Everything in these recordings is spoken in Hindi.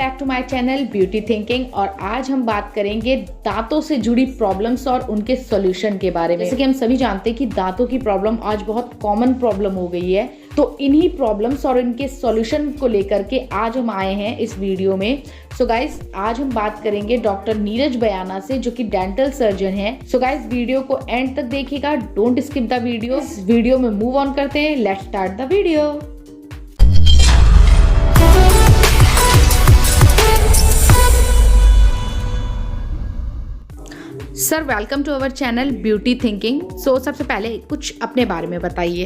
Back to my channel beauty Thinking. और आज हम बात करेंगे दांतों से जुड़ी प्रॉब्लम्स और उनके सॉल्यूशन के बारे में। जैसे कि हम सभी जानते हैं कि दांतों की प्रॉब्लम आज बहुत कॉमन प्रॉब्लम हो गई है, तो इन्हीं प्रॉब्लम्स और इनके सॉल्यूशन को लेकर के आज हम आए हैं इस वीडियो में। सो गाइस, आज हम बात करेंगे डॉक्टर नीरज बयाना से, जो कि डेंटल सर्जन है। सो गाइस, वीडियो को एंड तक देखिएगा, डोंट स्किप द वीडियो। इस वीडियो में मूव ऑन करते हैं, let's start the video. Sir, welcome to our channel beauty thinking. So सबसे पहले कुछ अपने बारे में बताइए।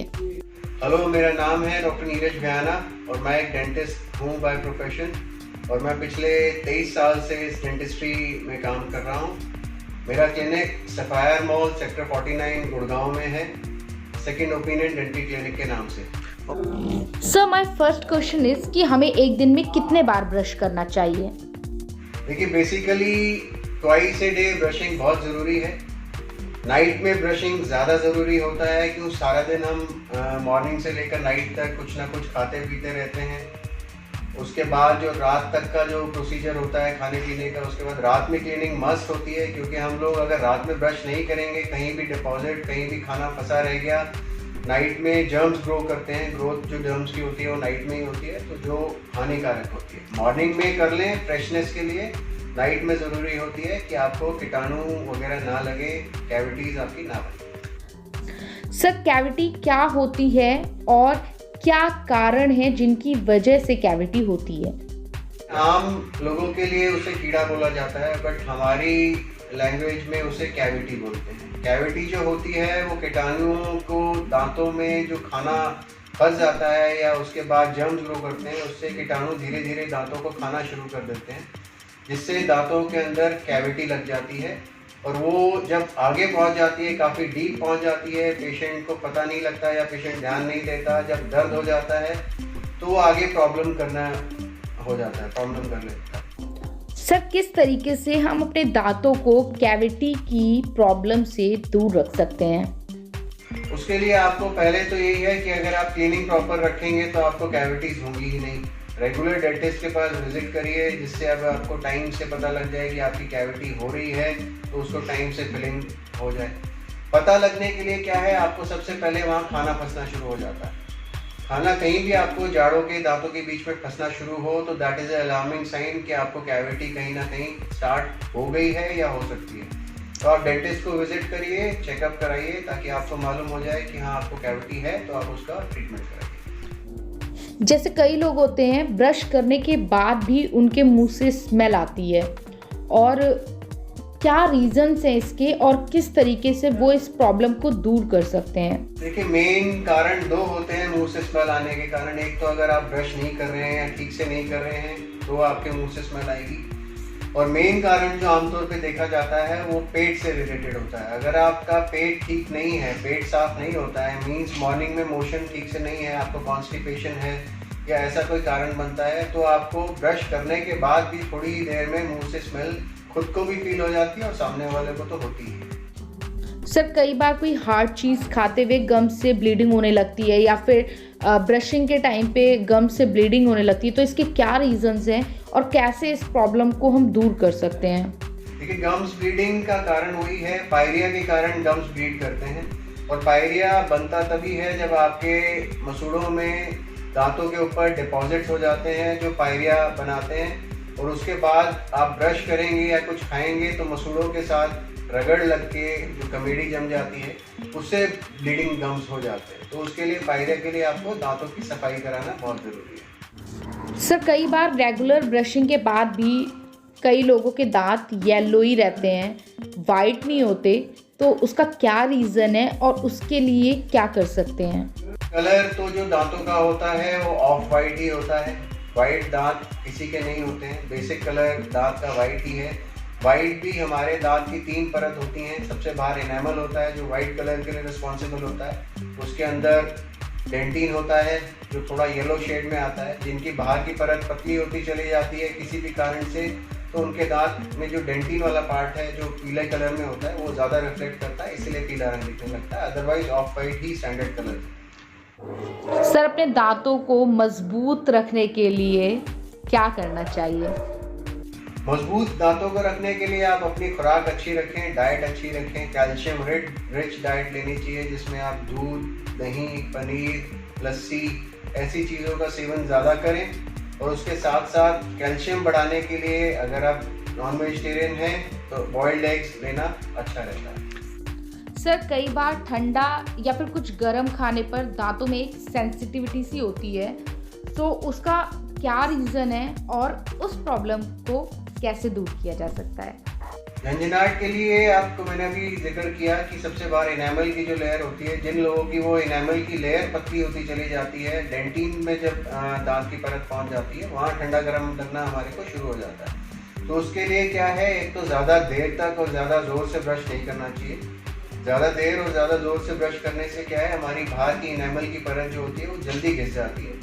हेलो, मेरा नाम है डॉक्टर नीरज बयाना और मैं एक डेंटिस्ट हूँ बाय प्रोफेशन। और मैं पिछले 23 साल से इस डेंटिस्ट्री में काम कर रहा हूँ। मेरा clinic sapphire mall sector 49 Gurgaon में है, सेकंड ओपिनियन डेंटल क्लिनिक के नाम से। Sir, my first question is कि हमें एक दिन में कितने बार ब्रश करना चाहिए? देखिए, basically twice a day brushing बहुत ज़रूरी है। नाइट में ब्रशिंग ज़्यादा ज़रूरी होता है, क्योंकि सारा दिन हम मॉर्निंग से लेकर नाइट तक कुछ ना कुछ खाते पीते रहते हैं। उसके बाद जो रात तक का जो प्रोसीजर होता है खाने पीने का, उसके बाद रात में क्लीनिंग मस्ट होती है। क्योंकि हम लोग अगर रात में ब्रश नहीं करेंगे, कहीं भी डिपॉजिट, कहीं भी खाना फंसा रह गया, नाइट में जर्म्स ग्रो करते हैं। ग्रोथ जो जर्म्स की होती है वो नाइट में ही होती है, तो जो हानिकारक होती है। मॉर्निंग में कर लें फ्रेशनेस के लिए, नाइट में ज़रूरी होती है कि आपको कीटाणु वगैरह ना लगे, कैविटीज़ आपकी ना बने। सर, कैविटी क्या होती है और क्या कारण है जिनकी वजह से कैविटी होती है? आम लोगों के लिए उसे कीड़ा बोला जाता है, बट हमारी लैंग्वेज में उसे कैविटी बोलते हैं। कैविटी जो होती है वो कीटाणुओं को दांतों में जो खाना फंस जाता है या उसके बाद जर्म्स ग्रो करते हैं, उससे कीटाणु धीरे धीरे दांतों को खाना शुरू कर देते हैं, जिससे दांतों के अंदर कैविटी लग जाती है। और वो जब आगे पहुंच जाती है, काफ़ी डीप पहुंच जाती है, पेशेंट को पता नहीं लगता या पेशेंट ध्यान नहीं देता। जब दर्द हो जाता है तो वो आगे प्रॉब्लम करना हो जाता है, प्रॉब्लम कर लेता है। सर, किस तरीके से हम अपने दांतों को कैविटी की प्रॉब्लम से दूर रख सकते हैं? उसके लिए आपको पहले तो यही है कि अगर आप क्लीनिंग प्रॉपर रखेंगे तो आपको कैविटीज़ होंगी ही नहीं। रेगुलर डेंटिस्ट के पास विजिट करिए, जिससे अब आपको टाइम से पता लग जाए कि आपकी कैविटी हो रही है, तो उसको टाइम से फिलिंग हो जाए। पता लगने के लिए क्या है, आपको सबसे पहले वहाँ खाना फंसना शुरू हो जाता है। खाना कहीं भी आपको जाड़ों के दांतों के बीच में फंसना शुरू हो तो दैट इज़ अलार्मिंग साइन कि आपको कैविटी कहीं ना कहीं स्टार्ट हो गई है या हो सकती है। तो आप डेंटिस्ट को विजिट करिए, चेकअप कराइए, ताकि आपको मालूम हो जाए कि हाँ आपको कैविटी है, तो आप उसका ट्रीटमेंट कराइए। जैसे कई लोग होते हैं, ब्रश करने के बाद भी उनके मुंह से स्मेल आती है, और क्या रीजंस हैं इसके और किस तरीके से वो इस प्रॉब्लम को दूर कर सकते हैं? देखिए, मेन कारण दो होते हैं मुंह से स्मेल आने के कारण। एक तो अगर आप ब्रश नहीं कर रहे हैं या ठीक से नहीं कर रहे हैं तो आपके मुंह से स्मेल आएगी। और मेन कारण जो आमतौर पे देखा जाता है वो पेट से रिलेटेड होता है। अगर आपका पेट ठीक नहीं है, पेट साफ नहीं होता है, मीन्स मॉर्निंग में मोशन ठीक से नहीं है, आपको कॉन्स्टिपेशन है या ऐसा कोई कारण बनता है, तो आपको ब्रश करने के बाद भी थोड़ी ही देर में मुंह से स्मेल खुद को भी फील हो जाती है और सामने वाले को तो होती है। सर, कई बार कोई हार्ड चीज़ खाते हुए गम से ब्लीडिंग होने लगती है, या फिर ब्रशिंग के टाइम पे गम से ब्लीडिंग होने लगती है, तो इसके क्या रीजंस हैं और कैसे इस प्रॉब्लम को हम दूर कर सकते हैं? देखिए, गम्स ब्लीडिंग का कारण वही है, पायरिया के कारण गम्स ब्लीड करते हैं। और पायरिया बनता तभी है जब आपके मसूड़ों में दांतों के ऊपर डिपॉजिट्स हो जाते हैं जो पायरिया बनाते हैं। और उसके बाद आप ब्रश करेंगे या कुछ खाएंगे तो मसूड़ों के साथ रगड़ लग के जो कमेडी जम जाती है, उससे ब्लीडिंग गम्स हो जाते हैं। तो उसके लिए पायरिया के लिए आपको दांतों की सफाई कराना बहुत ज़रूरी है। सर, कई बार रेगुलर ब्रशिंग के बाद भी कई लोगों के दांत येलो ही रहते हैं, वाइट नहीं होते, तो उसका क्या रीज़न है और उसके लिए क्या कर सकते हैं? कलर तो जो दांतों का होता है वो ऑफ वाइट ही होता है। वाइट दांत किसी के नहीं होते हैं, बेसिक कलर दांत का वाइट ही है। वाइट भी हमारे दांत की 3 परत होती हैं। सबसे बाहर एनामल होता है जो वाइट कलर के लिए रिस्पॉन्सिबल होता है। उसके अंदर डेंटिन होता है जो थोड़ा येलो शेड में आता है। जिनकी बाहर की परत पतली होती चली जाती है किसी भी कारण से, तो उनके दांत में जो डेंटिन वाला पार्ट है जो पीले कलर में होता है वो ज़्यादा रिफ्लेक्ट करता है, इसलिए पीला रंग दिखने लगता है। Otherwise of white he standard colour है। सर, अपने दांतों को मजबूत रखने के लिए क्या करना चाहिए? मजबूत दांतों को रखने के लिए आप अपनी खुराक अच्छी रखें, डाइट अच्छी रखें, कैल्शियम रिच डाइट लेनी चाहिए जिसमें आप दूध, दही, पनीर, लस्सी ऐसी चीज़ों का सेवन ज़्यादा करें। और उसके साथ साथ कैल्शियम बढ़ाने के लिए अगर आप नॉन वेजिटेरियन हैं तो बॉइल्ड एग्स लेना अच्छा रहता है। सर कई बार ठंडा या फिर कुछ गर्म खाने पर दांतों में एक सेंसिटिविटी सी होती है, तो उसका क्या रीज़न है और उस प्रॉब्लम को कैसे दूर किया जा सकता है? झंझनाहट के लिए आपको मैंने अभी जिक्र किया कि सबसे बार इनेमल की जो लेयर होती है, जिन लोगों की वो इनेमल की लेयर पतली होती चली जाती है, डेंटिन में जब दांत की परत पहुंच जाती है वहाँ ठंडा गर्म लगना हमारे को शुरू हो जाता है। तो उसके लिए क्या है, एक तो ज़्यादा देर तक और ज़्यादा ज़ोर से ब्रश नहीं करना चाहिए। ज़्यादा देर और ज़्यादा ज़ोर से ब्रश करने से क्या है, हमारी बाहर की इनेमल की परत जो होती है वो जल्दी घिस जाती है,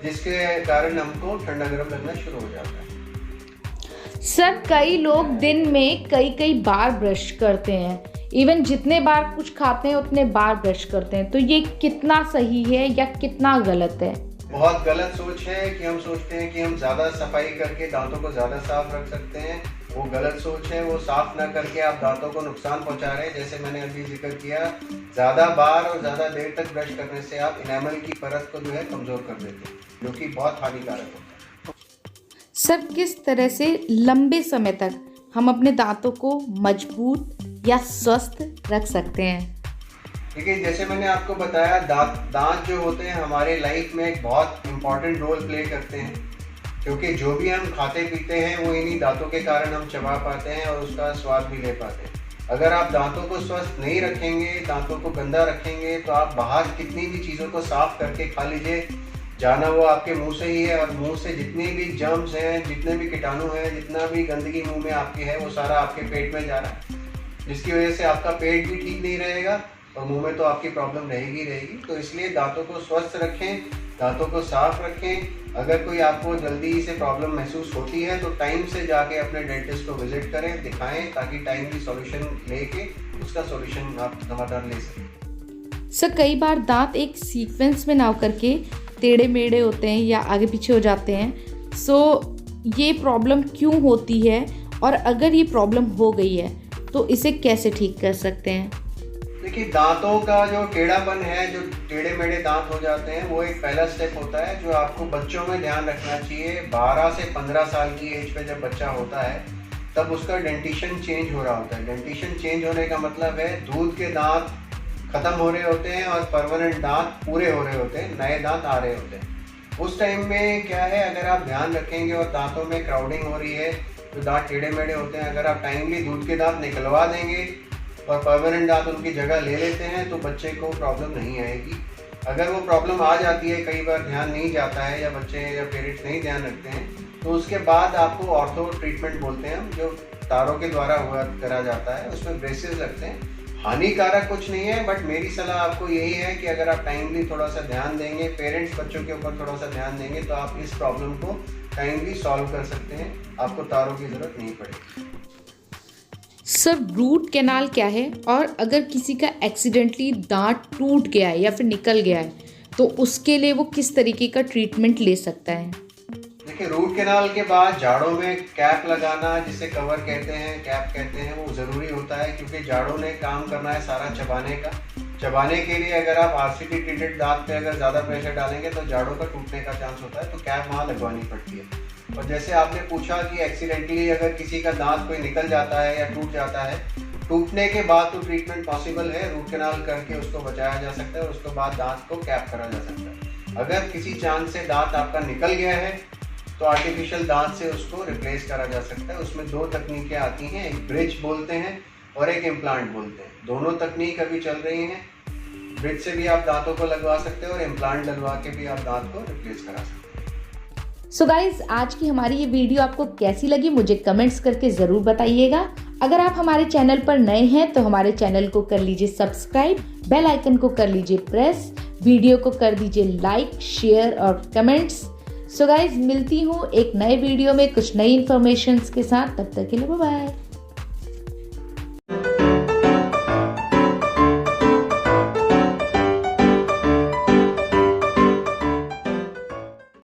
जिसके कारण हमको ठंडा गर्म लगना शुरू हो जाता है। सर कई लोग दिन में कई बार ब्रश करते हैं, इवन जितने बार कुछ खाते हैं उतने बार ब्रश करते हैं, तो ये कितना सही है या कितना गलत है? बहुत गलत सोच है कि हम सोचते हैं कि हम ज़्यादा सफाई करके दांतों को ज़्यादा साफ रख सकते हैं। वो गलत सोच है। वो साफ ना करके आप दांतों को नुकसान पहुंचा रहे हैं। जैसे मैंने अभी जिक्र किया, ज़्यादा बार और ज़्यादा देर तक ब्रश करने से आप इनेमल की परत को जो है कमज़ोर कर देते हैं, जो कि बहुत हानिकारक होता है। सर किस तरह से लंबे समय तक हम अपने दांतों को मजबूत या स्वस्थ रख सकते हैं? देखिए, जैसे मैंने आपको बताया, दांत जो होते हैं हमारे लाइफ में एक बहुत इम्पॉर्टेंट रोल प्ले करते हैं, क्योंकि जो भी हम खाते पीते हैं वो इन्हीं दांतों के कारण हम चबा पाते हैं और उसका स्वाद भी ले पाते हैं। अगर आप दांतों को स्वस्थ नहीं रखेंगे, दांतों को गंदा रखेंगे, तो आप बाहर कितनी भी चीज़ों को साफ करके खा लीजिए, जाना वो आपके मुंह से ही है, और मुंह से जितने भी जर्म्स हैं, जितने भी कीटाणु हैं, जितना भी गंदगी मुंह में आपके है, वो सारा आपके पेट में जा रहा है, जिसकी वजह से आपका पेट भी ठीक नहीं रहेगा और मुंह में तो आपकी प्रॉब्लम रहेगी। तो इसलिए दांतों को स्वस्थ रखें, दांतों को साफ रखें। अगर कोई आपको जल्दी से प्रॉब्लम महसूस होती है तो टाइम से जाके अपने डेंटिस्ट को विजिट करें, दिखाएं, ताकि टाइमली सॉल्यूशन लेके उसका सॉल्यूशन आप समाधान ले सकें। सर कई बार दांत एक सीक्वेंस में ना होकर के टेढ़े मेढ़े होते हैं या आगे पीछे हो जाते हैं, सो ये प्रॉब्लम क्यों होती है, और अगर ये प्रॉब्लम हो गई है तो इसे कैसे ठीक कर सकते हैं? देखिए, दांतों का जो टेढ़ापन है, जो टेढ़े मेढ़े दांत हो जाते हैं, वो एक पहला स्टेप होता है जो आपको बच्चों में ध्यान रखना चाहिए। 12 से 15 साल की एज पे जब बच्चा होता है तब उसका डेंटिशन चेंज हो रहा होता है। डेंटिशन चेंज होने का मतलब है दूध के दांत खत्म हो रहे होते हैं और परमानेंट दांत पूरे हो रहे होते हैं, नए दांत आ रहे होते हैं। उस टाइम में क्या है, अगर आप ध्यान रखेंगे और दांतों में क्राउडिंग हो रही है, तो दांत टेढ़े मेढ़े होते हैं, अगर आप टाइमली दूध के दांत निकलवा देंगे और परमानेंट दांत उनकी जगह ले लेते हैं तो बच्चे को प्रॉब्लम नहीं आएगी। अगर वो प्रॉब्लम आ जाती है, कई बार ध्यान नहीं जाता है या बच्चे या पेरेंट्स नहीं ध्यान रखते हैं, तो उसके बाद आपको ऑर्थो ट्रीटमेंट बोलते हैं हम, जो तारों के द्वारा हुआ करा जाता है। उसमें ब्रेसेस लगते हैं। हानिकारक कुछ नहीं है, बट मेरी सलाह आपको यही है कि अगर आप टाइमली थोड़ा सा ध्यान देंगे, पेरेंट्स बच्चों के ऊपर थोड़ा सा ध्यान देंगे, तो आप इस प्रॉब्लम को टाइमली सॉल्व कर सकते हैं। आपको तारों की ज़रूरत नहीं पड़ेगी। सर रूट कैनाल क्या है, और अगर किसी का एक्सीडेंटली दांत टूट गया है या फिर निकल गया है तो उसके लिए वो किस तरीके का ट्रीटमेंट ले सकता है? देखिए, रूट कैनाल के बाद जाड़ों में कैप लगाना, जिसे कवर कहते हैं, कैप कहते हैं, वो ज़रूरी होता है, क्योंकि जाड़ों ने काम करना है सारा चबाने का। चबाने के लिए अगर आप आरसीटी ट्रीटेड दांत पे अगर ज़्यादा प्रेशर डालेंगे तो जाड़ों का टूटने का चांस होता है, तो कैप वहाँ लगवानी पड़ती है। और जैसे आपने पूछा कि एक्सीडेंटली अगर किसी का दांत कोई निकल जाता है या टूट जाता है, टूटने के बाद तो ट्रीटमेंट पॉसिबल है, रूट कैनाल करके उसको बचाया जा सकता है और उसके बाद दांत को कैप करा जा सकता है। अगर किसी चांस से दांत आपका निकल गया है तो आर्टिफिशियल दांत से उसको रिप्लेस करा जा सकता है। उसमें 2 तकनीकें आती हैं, एक ब्रिज बोलते हैं और एक इम्प्लांट बोलते हैं। दोनों तकनीक अभी चल रही हैं। ब्रिज से भी आप दांतों को लगवा सकते हैं और इम्प्लांट लगवा के भी आप दांत को रिप्लेस करा सकते हैं। सो गाइज, आज की हमारी ये वीडियो आपको कैसी लगी मुझे कमेंट्स करके ज़रूर बताइएगा। अगर आप हमारे चैनल पर नए हैं तो हमारे चैनल को कर लीजिए सब्सक्राइब, बेल आइकन को कर लीजिए प्रेस, वीडियो को कर दीजिए लाइक, शेयर और कमेंट्स। सो गाइज, मिलती हूँ एक नए वीडियो में कुछ नई इन्फॉर्मेशन के साथ। तब तक के लिए बाय बाय।